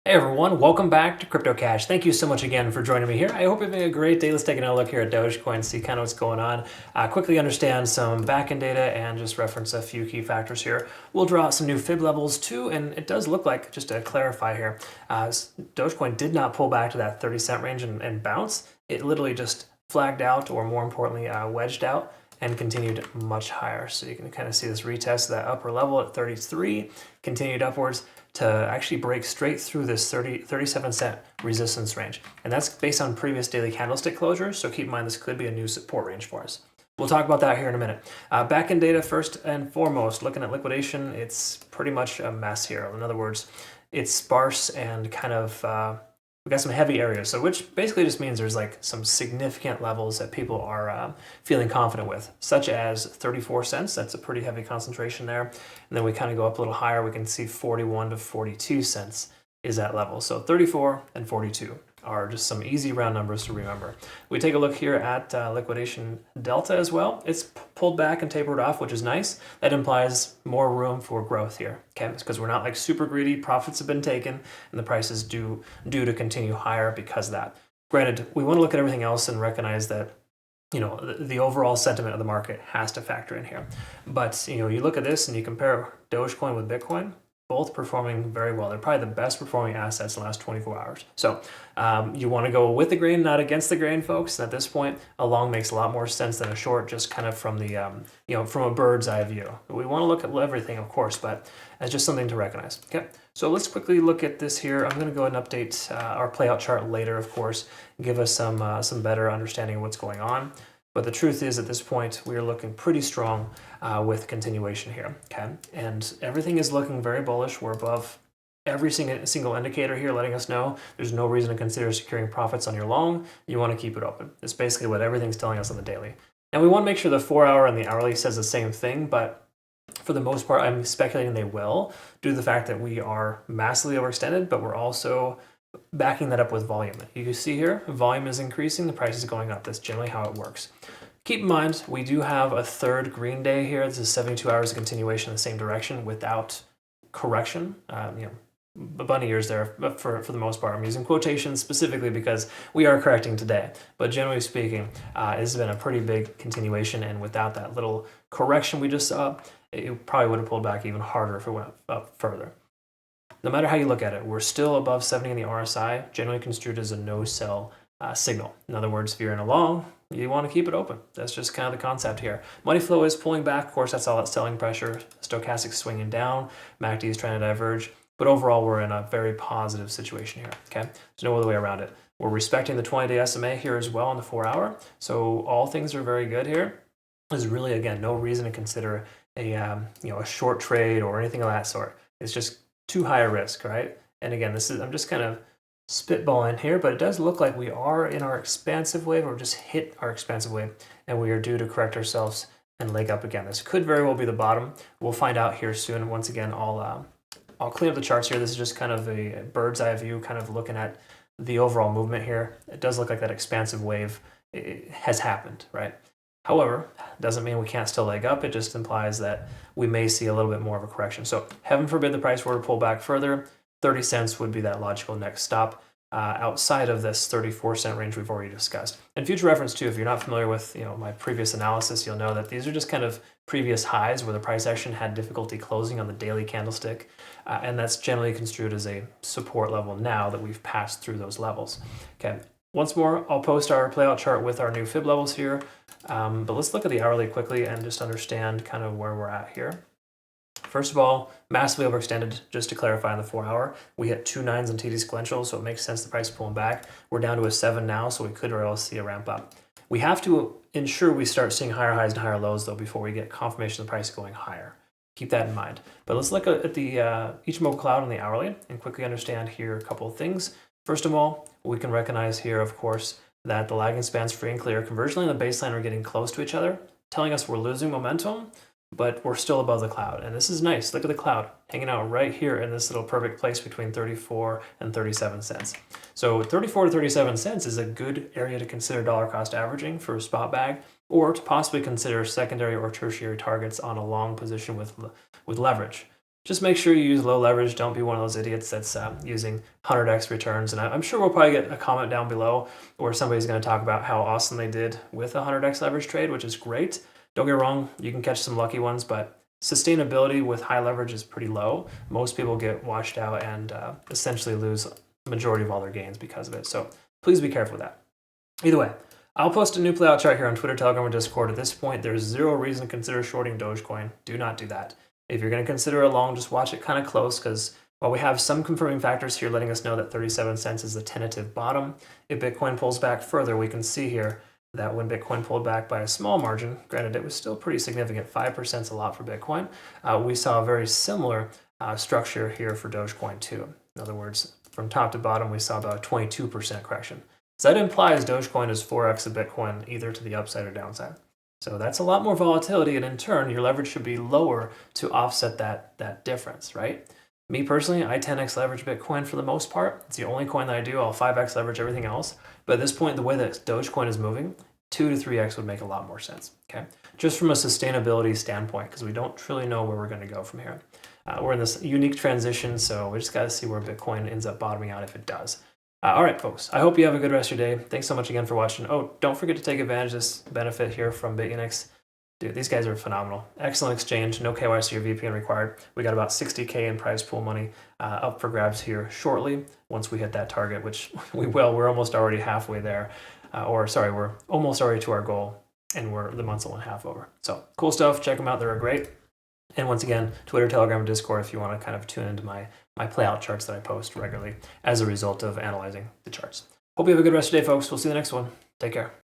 Hey everyone, welcome back to Crypto Cash. Thank you so much again for joining me here. I hope you're having a great day. Let's take another look here at Dogecoin, see kind of what's going on. Quickly understand some backend data and just reference a few key factors here. We'll draw out some new fib levels too, and it does look like, just to clarify here, Dogecoin did not pull back to that 30 cent range and bounce. It literally just flagged out, or more importantly, wedged out and continued much higher. So you can kind of see this retest of that upper level at 33, continued upwards to actually break straight through this 37 cent resistance range. And that's based on previous daily candlestick closures, so keep in mind this could be a new support range for us. We'll talk about that here in a minute. Back-end data first and foremost, looking at liquidation, it's pretty much a mess here. In other words, it's sparse and kind of, we got some heavy areas, so which basically just means there's like some significant levels that people are feeling confident with, such as 34 cents. That's a pretty heavy concentration there. And then we kind of go up a little higher. We can see 41 to 42 cents is that level. So 34 and 42 are just some easy round numbers to remember. We take a look here at liquidation delta as well. It's pulled back and tapered off, which is nice. That implies more room for growth here, okay? Because we're not like super greedy. Profits have been taken, and the price is due to continue higher because of that. Granted, we want to look at everything else and recognize that the overall sentiment of the market has to factor in here. But you look at this and you compare Dogecoin with Bitcoin, both performing very well. They're probably the best performing assets in the last 24 hours. So you want to go with the grain, not against the grain, folks. And at this point, a long makes a lot more sense than a short, just kind of from the, from a bird's eye view. We want to look at everything, of course, but as just something to recognize. Okay, so let's quickly look at this here. I'm going to go ahead and update our playout chart later, of course, give us some better understanding of what's going on. But the truth is, at this point, we are looking pretty strong with continuation here, okay? And everything is looking very bullish. We're above every single indicator here, letting us know there's no reason to consider securing profits on your long. You want to keep it open. It's basically what everything's telling us on the daily. And we want to make sure the 4-hour and the hourly says the same thing, but for the most part, I'm speculating they will, due to the fact that we are massively overextended, but we're also backing that up with volume. You can see here, volume is increasing, the price is going up. That's generally how it works. Keep in mind, we do have a third green day here. This is 72 hours of continuation in the same direction without correction. Bunny ears there for the most part. I'm using quotations specifically because we are correcting today. But generally speaking, it's been a pretty big continuation, and without that little correction we just saw, it probably would have pulled back even harder if it went up further. No matter how you look at it, we're still above 70 in the RSI, generally construed as a no-sell signal. In other words, if you're in a long, you want to keep it open. That's just kind of the concept here. Money flow is pulling back. Of course, that's all that selling pressure. Stochastic swinging down. MACD is trying to diverge. But overall, we're in a very positive situation here, okay? There's no other way around it. We're respecting the 20-day SMA here as well on the 4-hour. So all things are very good here. There's really, again, no reason to consider a short trade or anything of that sort. It's just too high a risk, right? And again, I'm just kind of spitballing here, but it does look like we are in our expansive wave, or just hit our expansive wave, and we are due to correct ourselves and leg up again. This could very well be the bottom. We'll find out here soon. Once again, I'll clean up the charts here. This is just kind of a bird's eye view, kind of looking at the overall movement here. It does look like that expansive wave has happened, right? However, doesn't mean we can't still leg up. It just implies that we may see a little bit more of a correction. So heaven forbid the price were to pull back further. 30 cents would be that logical next stop outside of this 34 cent range we've already discussed. And future reference too, if you're not familiar with my previous analysis, you'll know that these are just kind of previous highs where the price action had difficulty closing on the daily candlestick. And that's generally construed as a support level now that we've passed through those levels. Okay. Once more, I'll post our playout chart with our new fib levels here. But let's look at the hourly quickly and just understand kind of where we're at here. First of all, massively overextended, just to clarify on the 4-hour. We hit 2 9s on TD sequential, so it makes sense the price is pulling back. We're down to a 7 now, so we could very well see a ramp up. We have to ensure we start seeing higher highs and higher lows, though, before we get confirmation of the price going higher. Keep that in mind. But let's look at the Ichimoku cloud on the hourly and quickly understand here a couple of things. First of all, we can recognize here, of course, that the lagging spans free and clear. Conversion line and the baseline are getting close to each other, telling us we're losing momentum, but we're still above the cloud. And this is nice. Look at the cloud hanging out right here in this little perfect place between 34 and 37 cents. So 34 to 37 cents is a good area to consider dollar cost averaging for a spot bag, or to possibly consider secondary or tertiary targets on a long position with leverage. just make sure you use low leverage. Don't be one of those idiots that's using 100x returns. And I'm sure we'll probably get a comment down below where somebody's going to talk about how awesome they did with a 100x leverage trade, which is great. Don't get me wrong, you can catch some lucky ones, but sustainability with high leverage is pretty low. Most people get washed out and essentially lose the majority of all their gains because of it. So please be careful with that. Either way, I'll post a new playout chart here on Twitter, Telegram, or Discord. At this point, there's zero reason to consider shorting Dogecoin. Do not do that. If you're going to consider a long, just watch it kind of close, because while we have some confirming factors here letting us know that 37 cents is the tentative bottom, if Bitcoin pulls back further, we can see here that when Bitcoin pulled back by a small margin, granted it was still pretty significant, 5% is a lot for Bitcoin, we saw a very similar structure here for Dogecoin too. In other words, from top to bottom, we saw about a 22% correction. So that implies Dogecoin is 4x of Bitcoin, either to the upside or downside. So that's a lot more volatility, and in turn, your leverage should be lower to offset that difference, right? Me personally, I 10x leverage Bitcoin for the most part. It's the only coin that I do. I'll 5x leverage everything else. But at this point, the way that Dogecoin is moving, 2 to 3x would make a lot more sense, okay? Just from a sustainability standpoint, because we don't truly know where we're going to go from here. We're in this unique transition, so we just got to see where Bitcoin ends up bottoming out if it does. All right, folks, I hope you have a good rest of your day. Thanks so much again for watching. Oh, don't forget to take advantage of this benefit here from Bitunix. Dude, these guys are phenomenal. Excellent exchange, no KYC or VPN required. We got about 60K in prize pool money up for grabs here shortly once we hit that target, which we will. We're almost already halfway there. We're almost already to our goal, and the month's only half over. So cool stuff. Check them out. They're great. And once again, Twitter, Telegram, and Discord if you want to kind of tune into my playout charts that I post regularly as a result of analyzing the charts. Hope you have a good rest of your day, folks. We'll see you in the next one. Take care.